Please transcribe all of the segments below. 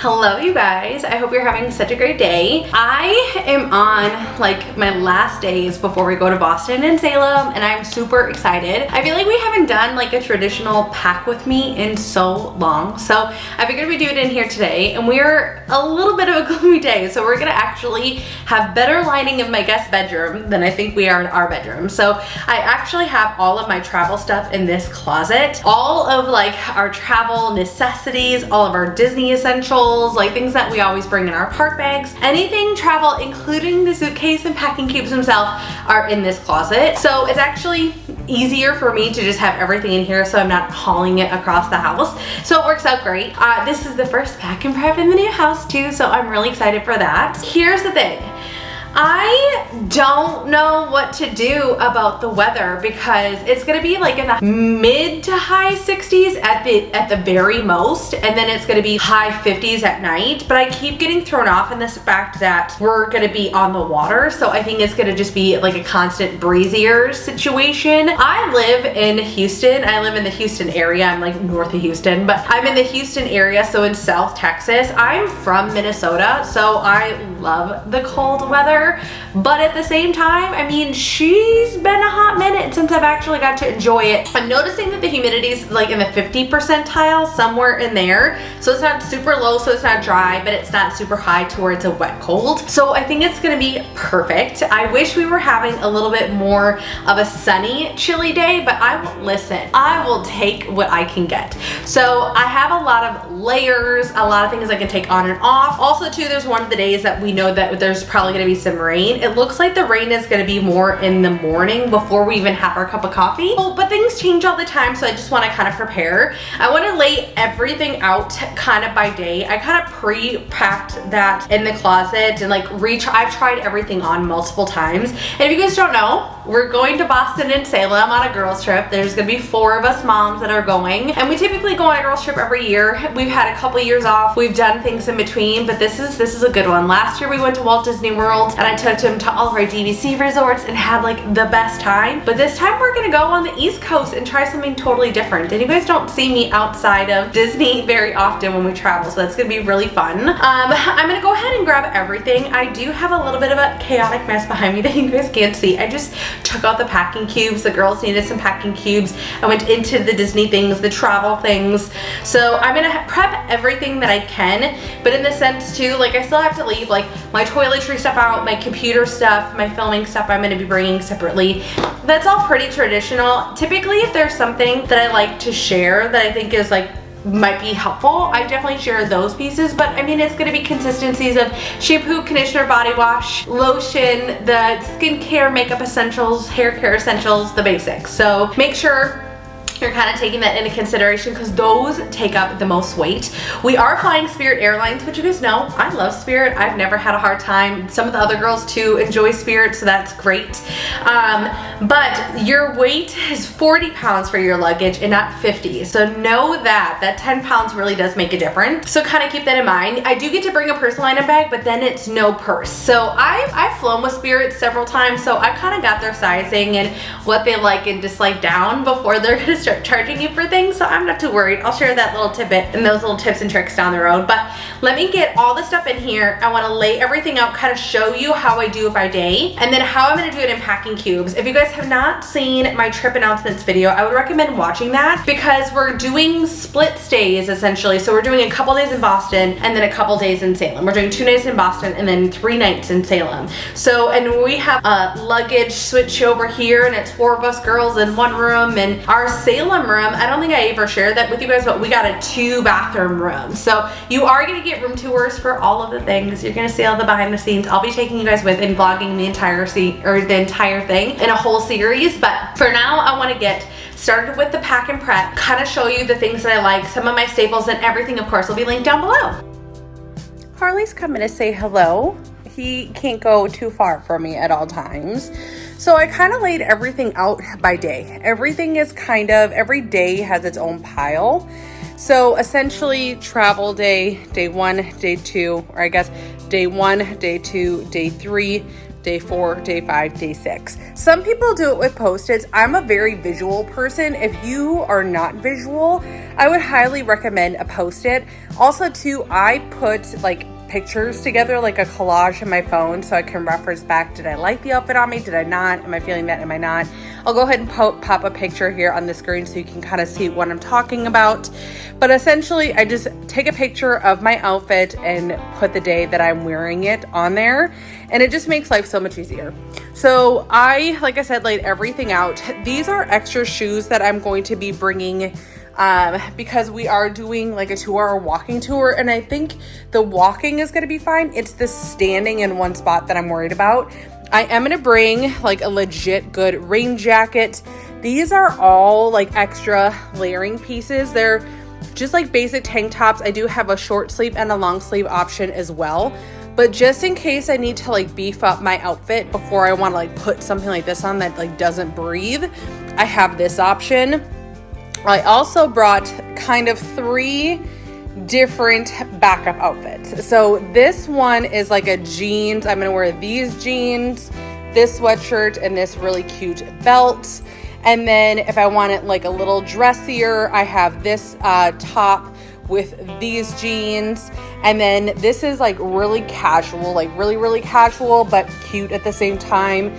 Hello you guys, I hope you're having such a great day. I am on like my last days before we go to Boston and Salem, and I'm super excited. I feel like we haven't done like a traditional pack with me in so long, so I figured we'd do it in here today. And we're a little bit of a gloomy day, so we're gonna actually have better lighting in my guest bedroom than I think we are in our bedroom. So I actually have all of my travel stuff in this closet, all of like our travel necessities, all of our Disney essentials, like things that we always bring in our park bags. Anything travel, including the suitcase and packing cubes themselves, are in this closet. So it's actually easier for me to just have everything in here so I'm not hauling it across the house. So it works out great. This is the first pack and prep in the new house too, so I'm really excited for that. Here's the thing. I don't know what to do about the weather because it's gonna be like in the mid to high 60s at the very most, and then it's gonna be high 50s at night. But I keep getting thrown off in this fact that we're gonna be on the water, so I think it's gonna just be like a constant breezier situation. I live in Houston. I live in the Houston area. I'm like north of Houston, but I'm in the Houston area, so in South Texas. I'm from Minnesota, so I love the cold weather. But at the same time, I mean, she's been a hot minute since I've actually got to enjoy it. I'm noticing that the humidity is like in the 50 percentile, somewhere in there. So it's not super low, so it's not dry, but it's not super high to where it's a wet cold. So I think it's gonna be perfect. I wish we were having a little bit more of a sunny, chilly day, but listen, I will take what I can get. So I have a lot of layers, a lot of things I can take on and off. Also too, there's one of the days that we know that there's probably gonna be some rain. It looks like the rain is gonna be more in the morning before we even have our cup of coffee. Oh, but things change all the time, so I just wanna kind of prepare. I wanna lay everything out kind of by day. I kind of pre-packed that in the closet and like I've tried everything on multiple times. And if you guys don't know, we're going to Boston and Salem on a girls trip. There's gonna be 4 of us moms that are going, and we typically go on a girls trip every year. We've had a couple years off. We've done things in between, but this is a good one. Last year we went to Walt Disney World, and I took him to all of our DVC resorts and had like the best time. But this time we're gonna go on the East Coast and try something totally different. And you guys don't see me outside of Disney very often when we travel, so that's gonna be really fun. I'm gonna go ahead and grab everything. I do have a little bit of a chaotic mess behind me that you guys can't see. I just took out the packing cubes. The girls needed some packing cubes. I went into the Disney things, the travel things. So I'm gonna prep everything that I can, but in the sense too, like I still have to leave like my toiletry stuff out, my computer stuff, my filming stuff I'm gonna be bringing separately. That's all pretty traditional. Typically, if there's something that I like to share that I think is like might be helpful, I definitely share those pieces. But I mean, it's gonna be consistencies of shampoo, conditioner, body wash, lotion, the skincare, makeup essentials, hair care essentials, the basics. So make sure you're kind of taking that into consideration because those take up the most weight. We are flying Spirit Airlines, which you guys know, I love Spirit. I've never had a hard time. Some of the other girls too enjoy Spirit, so that's great. But your weight is 40 pounds for your luggage and not 50. So know that 10 pounds really does make a difference. So kind of keep that in mind. I do get to bring a personal item bag, but then it's no purse. So I've flown with Spirit several times, so I kind of got their sizing and what they like and dislike down before they're gonna start charging you for things, so I'm not too worried. I'll share that little tidbit and those little tips and tricks down the road. But let me get all the stuff in here. I want to lay everything out, kind of show you how I do it by day, and then how I'm going to do it in packing cubes. If you guys have not seen my trip announcements video, I would recommend watching that because we're doing split stays essentially. So we're doing a couple days in Boston and then a couple days in Salem. We're doing 2 nights in Boston and then 3 nights in Salem. So, and we have a luggage switch over here, and it's 4 of us girls in 1 room, and our Salem room, I don't think I ever shared that with you guys, but we got a 2-bathroom room. So you are going to get room tours for all of the things. You're going to see all the behind the scenes. I'll be taking you guys with and vlogging the entire thing in a whole series. But for now, I want to get started with the pack and prep, kind of show you the things that I like, some of my staples, and everything of course will be linked down below. Harley's coming to say hello. He can't go too far from me at all times. So I kind of laid everything out by day. Everything is kind of, every day has its own pile. So essentially travel day 1, day 2, or I guess day 1, day 2, day 3, day 4, day 5, day 6. Some people do it with Post-its. I'm a very visual person. If you are not visual, I would highly recommend a Post-it. Also too, I put like pictures together, like a collage in my phone, so I can reference back. Did I like the outfit on me? Did I not? Am I feeling that? Am I not? I'll go ahead and pop a picture here on the screen so you can kind of see what I'm talking about. But essentially, I just take a picture of my outfit and put the day that I'm wearing it on there, and it just makes life so much easier. So like I said, laid everything out. These are extra shoes that I'm going to be bringing because we are doing like a 2-hour walking tour, and I think the walking is going to be fine. It's the standing in one spot that I'm worried about. I am going to bring like a legit good rain jacket. These are all like extra layering pieces. They're just like basic tank tops. I do have a short sleeve and a long sleeve option as well, but just in case I need to like beef up my outfit before I want to like put something like this on that like doesn't breathe, I have this option. I also brought kind of 3 different backup outfits. So this one is like a jeans. I'm going to wear these jeans, this sweatshirt, and this really cute belt. And then if I want it like a little dressier, I have this top with these jeans. And then this is like really casual, like really casual, but cute at the same time.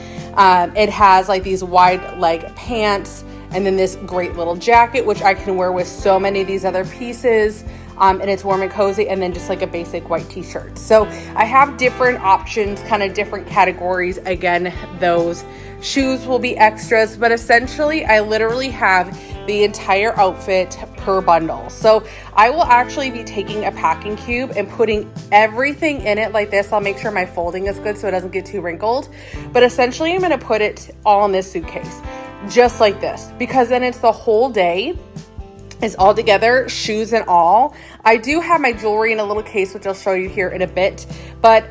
It has like these wide leg pants, and then this great little jacket, which I can wear with so many of these other pieces. And it's warm and cozy, and then just like a basic white t-shirt. So I have different options, kind of different categories. Again, those shoes will be extras, but essentially I literally have the entire outfit per bundle. So I will actually be taking a packing cube and putting everything in it like this. I'll make sure my folding is good so it doesn't get too wrinkled. But essentially I'm going to put it all in this suitcase, just like this, because then it's the whole day. Is all together, shoes and all. I do have my jewelry in a little case, which I'll show you here in a bit, but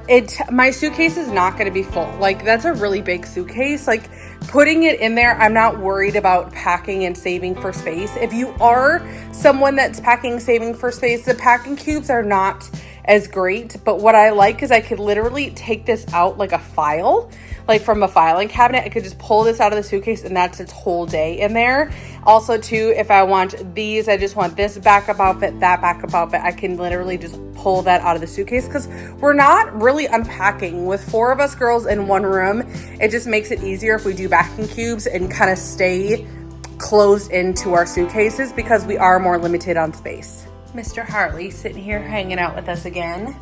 my suitcase is not going to be full. Like, that's a really big suitcase. Like, putting it in there, I'm not worried about packing and saving for space. If you are someone that's packing, saving for space, the packing cubes are not as great, but what I like is I could literally take this out like a file, like from a filing cabinet. I could just pull this out of the suitcase, and that's its whole day in there. Also too, if I want these, I just want this backup outfit, that backup outfit, I can literally just pull that out of the suitcase, because we're not really unpacking. With 4 of us girls in one room, it just makes it easier if we do packing cubes and kind of stay closed into our suitcases, because we are more limited on space. Mr. Harley sitting here hanging out with us again.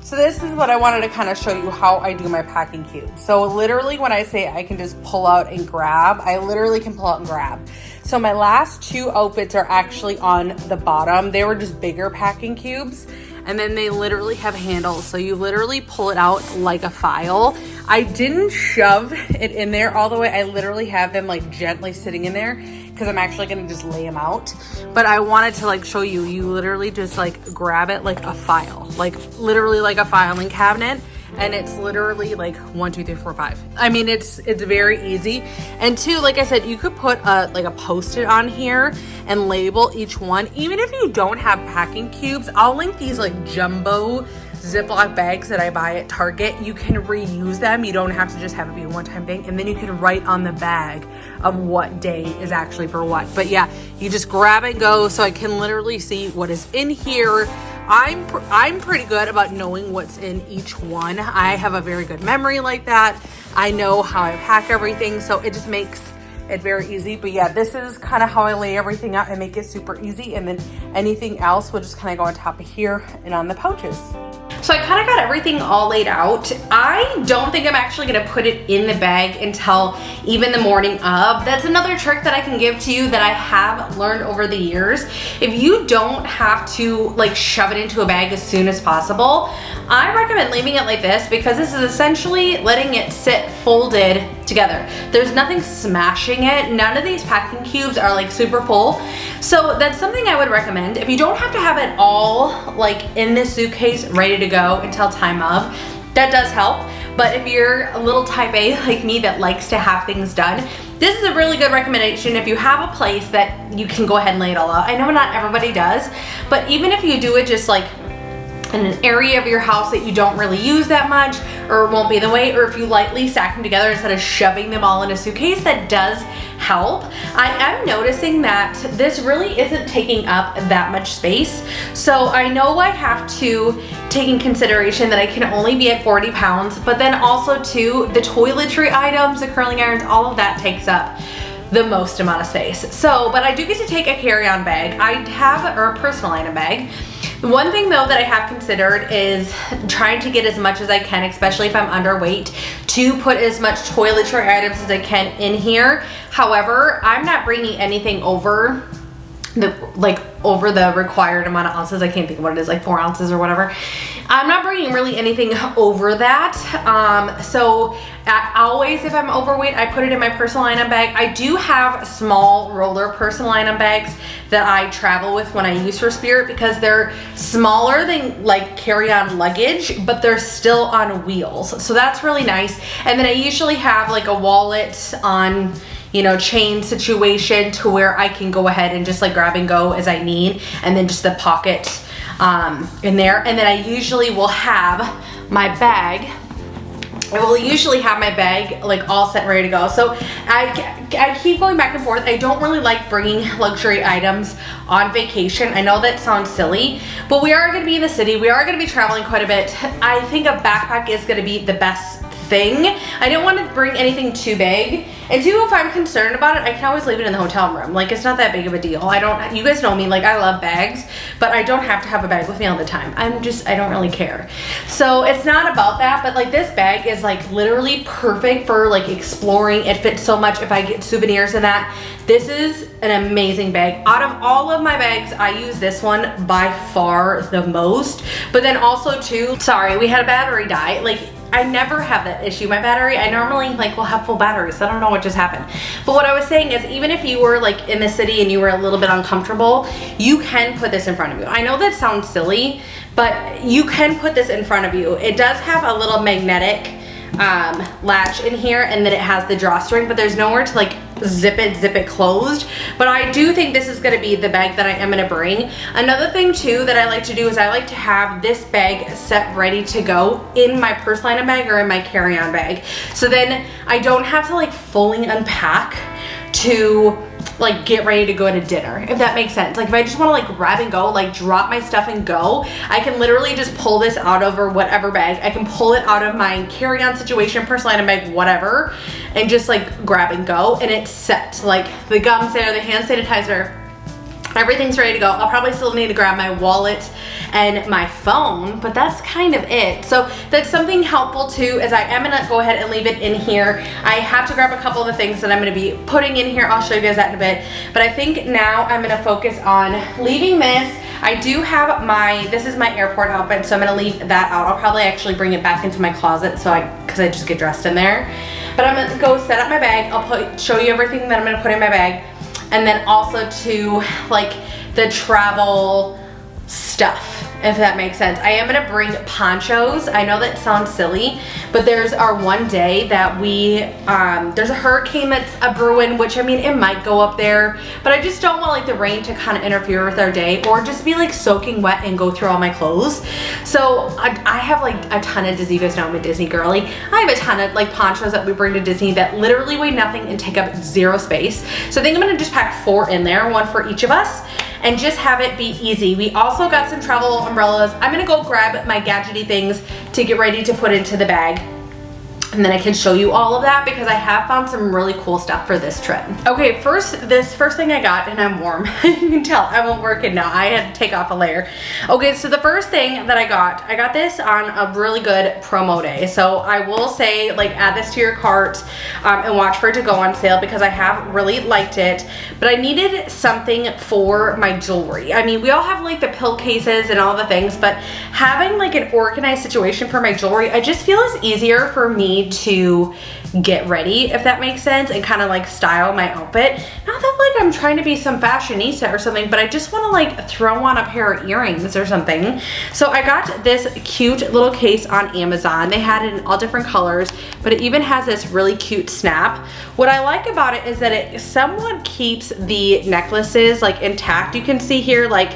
So this is what I wanted to kind of show you how I do my packing cube. So literally when I say I can just pull out and grab, I literally can pull out and grab. So my last 2 outfits are actually on the bottom. They were just bigger packing cubes, and then they literally have handles. So you literally pull it out like a file. I didn't shove it in there all the way. I literally have them like gently sitting in there, because I'm actually going to just lay them out. But I wanted to like show you, you literally just like grab it like a file, like literally like a filing cabinet. And it's literally like 1, 2, 3, 4, 5. I mean, it's very easy. And 2, like I said, you could put a Post-it on here and label each one. Even if you don't have packing cubes, I'll link these like jumbo Ziploc bags that I buy at Target. You can reuse them. You don't have to just have it be a one-time thing. And then you can write on the bag of what day is actually for what. But yeah, you just grab and go, so I can literally see what is in here. I'm pretty good about knowing what's in each one. I have a very good memory like that. I know how I pack everything, so it just makes it very easy. But yeah, this is kind of how I lay everything out and make it super easy. And then anything else will just kind of go on top of here and on the pouches. So I kind of got everything all laid out. I don't think I'm actually gonna put it in the bag until even the morning of. That's another trick that I can give to you that I have learned over the years. If you don't have to like shove it into a bag as soon as possible, I recommend leaving it like this, because this is essentially letting it sit folded together. There's nothing smashing it. None of these packing cubes are like super full. So that's something I would recommend. If you don't have to have it all like in this suitcase ready to go until time of, that does help. But if you're a little type A like me that likes to have things done, this is a really good recommendation. If you have a place that you can go ahead and lay it all out. I know not everybody does, but even if you do it just like in an area of your house that you don't really use that much or won't be in the way, or if you lightly stack them together instead of shoving them all in a suitcase, that does help. I am noticing that this really isn't taking up that much space. So I know I have to take in consideration that I can only be at 40 pounds, but then also too, the toiletry items, the curling irons, all of that takes up the most amount of space. So, but I do get to take a carry-on bag. I have, or a personal item bag. One thing though that I have considered is trying to get as much as I can, especially if I'm underweight, to put as much toiletry items as I can in here. However, I'm not bringing anything over the required amount of ounces. I can't think of what it is, like 4 ounces or whatever. I'm not bringing really anything over that. So always, if I'm overweight, I put it in my personal item bag. I do have small roller personal item bags that I travel with when I use for Spirit, because they're smaller than like carry-on luggage, but they're still on wheels. So that's really nice. And then I usually have like a wallet on, you know, chain situation to where I can go ahead and just like grab and go as I need, and then just the pocket in there. And then I usually will have my bag. I will usually have my bag like all set and ready to go. So I keep going back and forth. I don't really like bringing luxury items on vacation. I know that sounds silly, but we are going to be in the city. We are going to be traveling quite a bit. I think a backpack is going to be the best thing. I don't want to bring anything too big. And two, if I'm concerned about it, I can always leave it in the hotel room. Like, it's not that big of a deal. You guys know me, like I love bags, but I don't have to have a bag with me all the time. I don't really care. So it's not about that, but like this bag is like literally perfect for like exploring. It fits so much if I get souvenirs in that. This is an amazing bag. Out of all of my bags, I use this one by far the most. But then also too, sorry, we had a battery die. Like, I never have that issue. My battery, I normally like will have full batteries. So I don't know what just happened. But what I was saying is, even if you were like in the city and you were a little bit uncomfortable, you can put this in front of you. I know that sounds silly, but you can put this in front of you. It does have a little magnetic latch in here, and then it has the drawstring, but there's nowhere to like zip it closed. But I do think this is going to be the bag that I am going to bring. Another thing too that I like to do is I like to have this bag set ready to go in my personal item bag or in my carry-on bag, so then I don't have to like fully unpack to like get ready to go to dinner, if that makes sense. Like if I just want to like grab and go, like drop my stuff and go, I can literally just pull this out of, or whatever bag, I can pull it out of my carry-on situation, personal item bag, whatever, and just like grab and go, and it's set. Like the gum's there, the hand sanitizer, everything's ready to go. I'll probably still need to grab my wallet and my phone, but that's kind of it. So that's something helpful too, is I am gonna go ahead and leave it in here. I have to grab a couple of the things that I'm gonna be putting in here. I'll show you guys that in a bit. But I think now I'm gonna focus on leaving this. I do have this is my airport outfit, so I'm gonna leave that out. I'll probably actually bring it back into my closet, because I just get dressed in there. But I'm gonna go set up my bag. I'll show you everything that I'm gonna put in my bag. And then also to like the travel stuff, if that makes sense. I am gonna bring ponchos. I know that sounds silly, but there's our one day that there's a hurricane that's a brewing, which I mean, it might go up there, but I just don't want like the rain to kind of interfere with our day, or just be like soaking wet and go through all my clothes. So I have like a ton of Disney, you guys know I'm a Disney girly. I have a ton of like ponchos that we bring to Disney that literally weigh nothing and take up zero space. So I think I'm gonna just pack 4 in there, 1 for each of us, and just have it be easy. We also got some travel umbrellas. I'm gonna go grab my gadgety things to get ready to put into the bag, and then I can show you all of that, because I have found some really cool stuff for this trip. Okay, first thing I got, and I'm warm. You can tell I'm at work and now I had to take off a layer. Okay, so the first thing that I got this on a really good promo day. So I will say, like, add this to your cart and watch for it to go on sale, because I have really liked it. But I needed something for my jewelry. I mean, we all have like the pill cases and all the things, but having like an organized situation for my jewelry, I just feel it's easier for me to get ready, if that makes sense, and kind of like style my outfit. Not that like I'm trying to be some fashionista or something, but I just want to like throw on a pair of earrings or something. So I got this cute little case on Amazon. They had it in all different colors, but it even has this really cute snap. What I like about it is that it somewhat keeps the necklaces like intact. You can see here like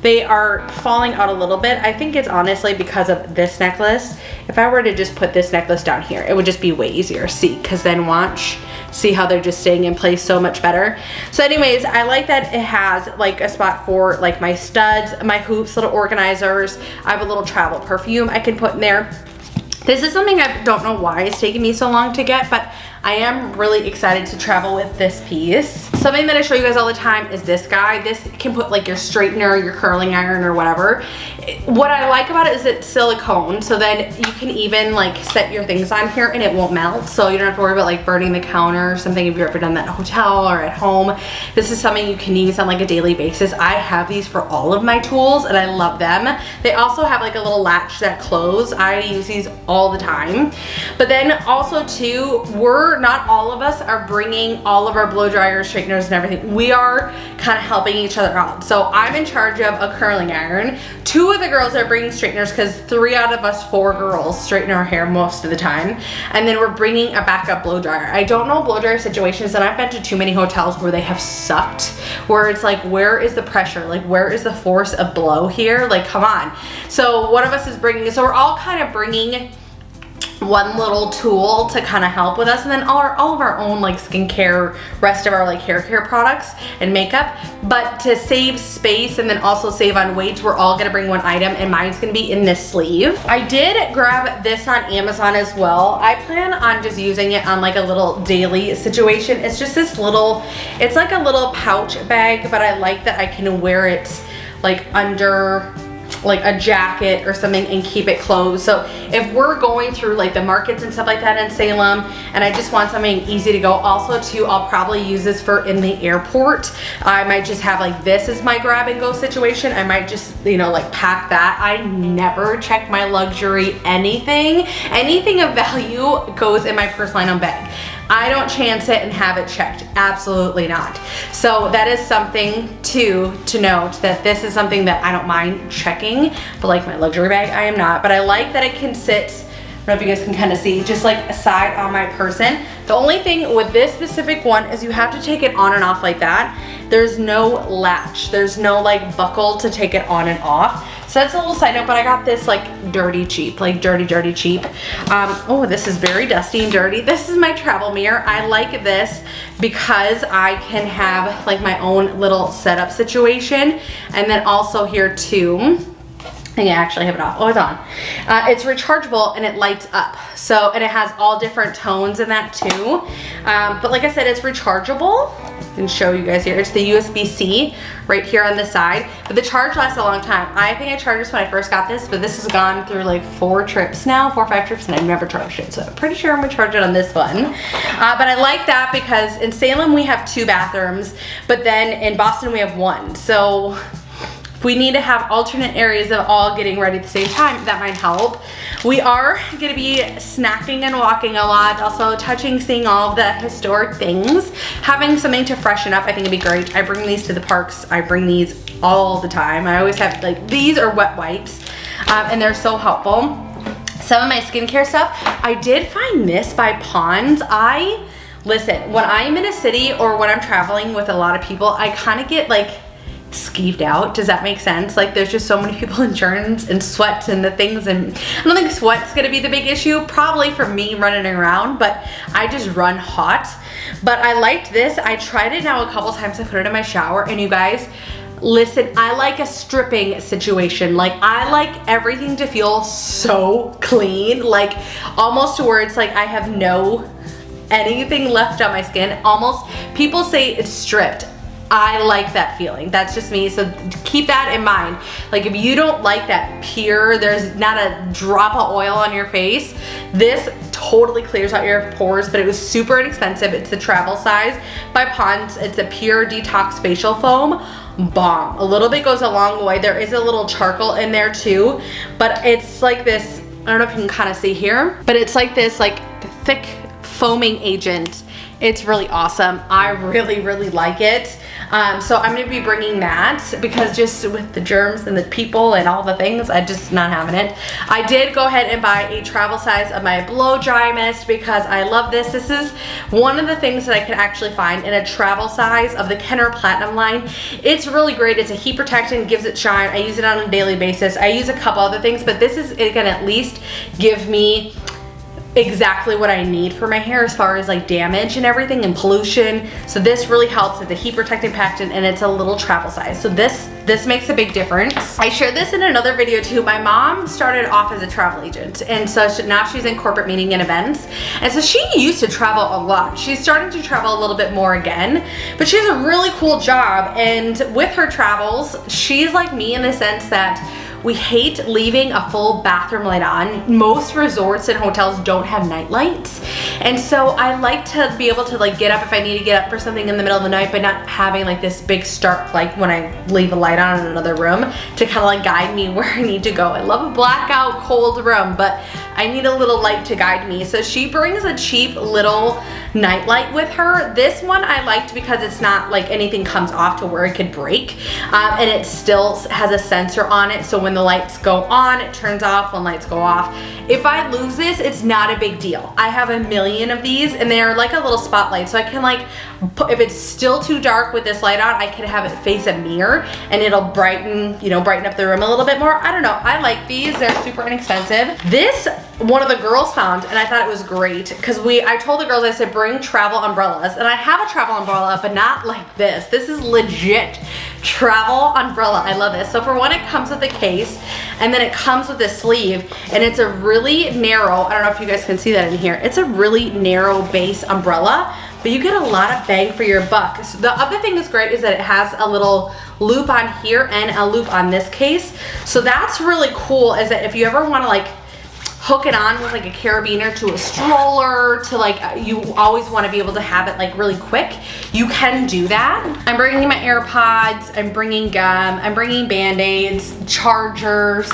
They are falling out a little bit. I think it's honestly because of this necklace. If I were to just put this necklace down here, it would just be way easier. See, because then watch, see how they're just staying in place so much better. So anyways, I like that it has like a spot for like my studs, my hoops, little organizers. I have a little travel perfume I can put in there. This is something I don't know why it's taking me so long to get, but I am really excited to travel with this piece. Something that I show you guys all the time is this guy. This can put like your straightener, your curling iron, or whatever. What I like about it is it's silicone, so then you can even like set your things on here and it won't melt. So you don't have to worry about like burning the counter or something if you've ever done that in a hotel or at home. This is something you can use on like a daily basis. I have these for all of my tools and I love them. They also have like a little latch that close. I use these all the time. But then also too, not all of us are bringing all of our blow dryers, straighteners, and everything. We are kind of helping each other out. So I'm in charge of a curling iron. 2 of the girls are bringing straighteners because 3 out of us 4 girls straighten our hair most of the time. And then we're bringing a backup blow dryer. I don't know blow dryer situations, and I've been to too many hotels where they have sucked, where it's like, where is the pressure? Like, where is the force of blow here? Like, come on. So one of us is bringing, so we're all kind of bringing one little tool to kind of help with us, and then all of our own like skincare, rest of our like hair care products and makeup. But to save space and then also save on weight, we're all gonna bring one item, and mine's gonna be in this sleeve. I did grab this on Amazon as well. I plan on just using it on like a little daily situation. It's just this little, it's like a little pouch bag, but I like that I can wear it like under like a jacket or something and keep it closed. So if we're going through like the markets and stuff like that in Salem and I just want something easy to go, also too, I'll probably use this for in the airport. I might just have like this as my grab and go situation. I might just, you know, like pack that. I never check my luxury anything of value goes in my purse line on bag. I don't chance it and have it checked. Absolutely not. So that is something to note, that this is something that I don't mind checking, but like my luxury bag, I am not. But I like that it can sit, I don't know if you guys can kind of see, just like aside on my person. The only thing with this specific one is you have to take it on and off like that. There's no latch. There's no like buckle to take it on and off. So that's a little side note, but I got this like dirty cheap, like dirty cheap. Oh, this is very dusty and dirty. This is my travel mirror. I like this because I can have like my own little setup situation. And then also here too, I actually have it off. Oh, it's on. It's rechargeable and it lights up. So, and it has all different tones in that too. But like I said, it's rechargeable. I can show you guys here. It's the USB-C right here on the side. But the charge lasts a long time. I think I charged this when I first got this, but this has gone through like 4 trips now, 4 or 5 trips, and I've never charged it. So I'm pretty sure I'm gonna charge it on this one. But I like that because in Salem we have 2 bathrooms, but then in Boston we have 1. So if we need to have alternate areas of all getting ready at the same time, that might help. We are gonna be snacking and walking a lot, also touching, seeing all of the historic things. Having something to freshen up, I think it'd be great. I bring these to the parks. I bring these all the time. I always have, like, these are wet wipes, and they're so helpful. Some of my skincare stuff, I did find this by Pond's. Listen, when I'm in a city or when I'm traveling with a lot of people, I kind of get like skeeved out. Does that make sense? Like there's just so many people in germs and sweat and the things, and I don't think sweat's gonna be the big issue probably for me running around, but I just run hot. But I liked this. I tried it now a couple times. I put it in my shower, and you guys, listen, I like a stripping situation. Like I like everything to feel so clean, like almost to where it's like I have no anything left on my skin. Almost, people say it's stripped. I like that feeling. That's just me. So keep that in mind. Like if you don't like that pure, there's not a drop of oil on your face, this totally clears out your pores, but it was super inexpensive. It's the travel size by Pond's. It's a pure detox facial foam. Bomb. A little bit goes a long way. There is a little charcoal in there too, but it's like this, I don't know if you can kind of see here, but it's like this like thick foaming agent. It's really awesome. I really like it. So I'm gonna be bringing that because just with the germs and the people and all the things, I'm just not having it. I did go ahead and buy a travel size of my blow dry mist because I love this. This is one of the things that I can actually find in a travel size of the Kenner Platinum line. It's really great. It's a heat protectant, gives it shine. I use it on a daily basis. I use a couple other things, but this is, it can at least give me exactly what I need for my hair as far as like damage and everything and pollution. So this really helps. It's a heat protecting patent and it's a little travel size. So this makes a big difference. I shared this in another video too. My mom started off as a travel agent, and so now she's in corporate meeting and events. And so she used to travel a lot. She's starting to travel a little bit more again, but she has a really cool job. And with her travels, she's like me in the sense that we hate leaving a full bathroom light on. Most resorts and hotels don't have night lights. And so I like to be able to like get up if I need to get up for something in the middle of the night, but not having like this big stark light when I leave a light on in another room to kind of like guide me where I need to go. I love a blackout cold room, but I need a little light to guide me. So she brings a cheap little night light with her. This one I liked because it's not like anything comes off to where it could break. And it still has a sensor on it. So when the lights go on, it turns off. When lights go off, if I lose this, it's not a big deal. I have a million of these and they're like a little spotlight. So I can like, if it's still too dark with this light on, I can have it face a mirror and it'll brighten, you know, brighten up the room a little bit more. I don't know. I like these. They're super inexpensive. This, one of the girls found, and I thought it was great because I told the girls, I said, bring travel umbrellas. And I have a travel umbrella, but not like this. This is legit travel umbrella. I love this. So for one, it comes with a case and then it comes with a sleeve, and it's a really narrow, I don't know if you guys can see that in here. It's a really narrow base umbrella, but you get a lot of bang for your buck. So the other thing that's great is that it has a little loop on here and a loop on this case. So that's really cool, is that if you ever want to like hook it on with like a carabiner to a stroller, to like, you always want to be able to have it like really quick, you can do that. I'm bringing my AirPods, I'm bringing gum, I'm bringing Band-Aids, chargers,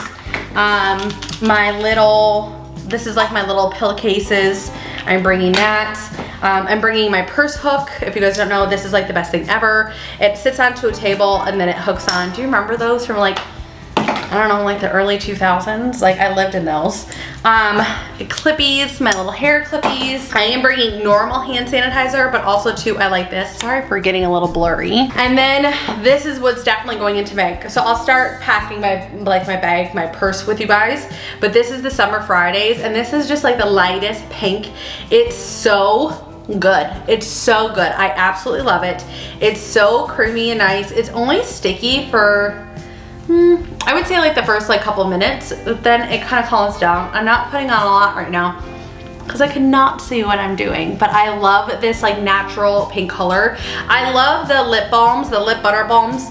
this is like my little pillowcases. I'm bringing that. I'm bringing my purse hook. If you guys don't know, this is like the best thing ever. It sits onto a table and then it hooks on. Do you remember those from like, I don't know, like the early 2000s? Like I lived in those. Clippies, my little hair clippies. I am bringing normal hand sanitizer, but also too, I like this. Sorry for getting a little blurry. And then this is what's definitely going into my bag. So I'll start packing my bag, my purse with you guys. But this is the Summer Fridays, and this is just like the lightest pink. It's so good. It's so good. I absolutely love it. It's so creamy and nice. It's only sticky for I would say like the first like couple minutes, but then it kind of calms down. I'm not putting on a lot right now because I cannot see what I'm doing, but I love this like natural pink color. I love the lip balms, the lip butter balms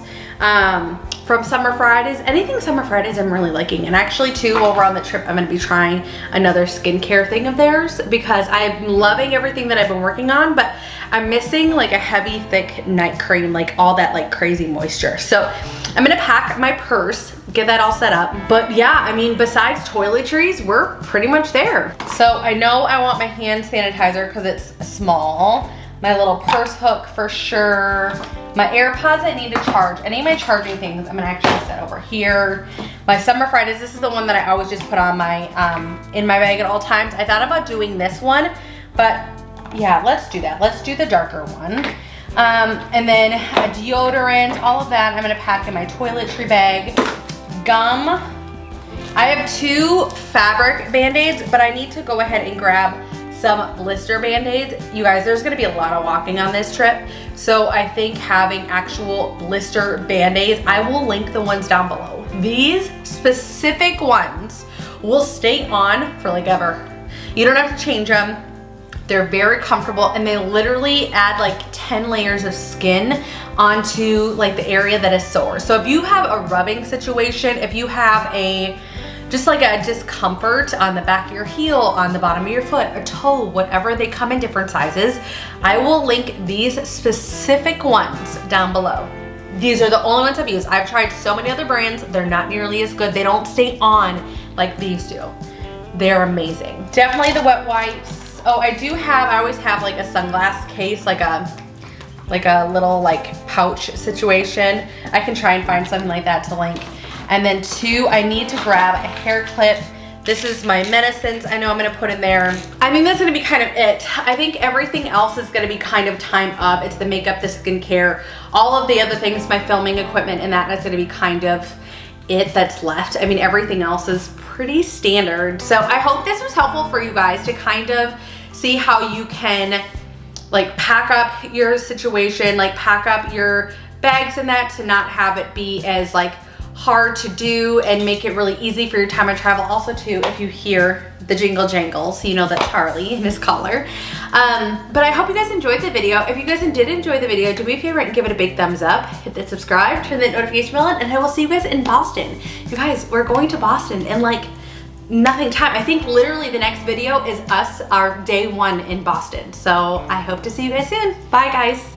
from Summer Fridays. Anything Summer Fridays I'm really liking. And actually too, while we're on the trip, I'm gonna be trying another skincare thing of theirs because I'm loving everything that I've been working on, but I'm missing like a heavy, thick night cream, like all that like crazy moisture. So I'm gonna pack my purse, get that all set up. But yeah, I mean, besides toiletries, we're pretty much there. So I know I want my hand sanitizer because it's small. My little purse hook for sure. My AirPods I need to charge. Any of my charging things I'm gonna actually set over here. My Summer Fridays, this is the one that I always just put on my, in my bag at all times. I thought about doing this one, but yeah, let's do that. Let's do the darker one. And then a deodorant, all of that I'm gonna pack in my toiletry bag. Gum. I have 2 fabric Band-Aids, but I need to go ahead and grab some blister Band-Aids. You guys, there's gonna be a lot of walking on this trip, so I think having actual blister Band-Aids, I will link the ones down below. These specific ones will stay on for like ever. You don't have to change them. They're very comfortable, and they literally add like 10 layers of skin onto like the area that is sore. So if you have a rubbing situation, if you have just like a discomfort on the back of your heel, on the bottom of your foot, a toe, whatever, they come in different sizes. I will link these specific ones down below. These are the only ones I've used. I've tried so many other brands. They're not nearly as good. They don't stay on like these do. They're amazing. Definitely the wet wipes. Oh, I always have like a sunglass case, like a like a little like pouch situation. I can try and find something like that to link. And then 2, I need to grab a hair clip. This is my medicines I know I'm gonna put in there. I think that's gonna be kind of it. I think everything else is gonna be kind of time up. It's the makeup, the skincare, all of the other things, my filming equipment, and that is gonna be kind of it that's left. I mean, everything else is pretty standard. So I hope this was helpful for you guys to kind of see how you can like pack up your situation, like pack up your bags and that, to not have it be as like hard to do and make it really easy for your time of travel. Also too, if you hear the jingle jangles, you know that's Harley in his collar. But I hope you guys enjoyed the video. If you guys did enjoy the video, do me a favor and give it a big thumbs up, hit that subscribe, turn that notification bell on, and I will see you guys in Boston. You guys, we're going to Boston in like nothing time. I think literally the next video is us, our day 1 in Boston. So I hope to see you guys soon. Bye guys.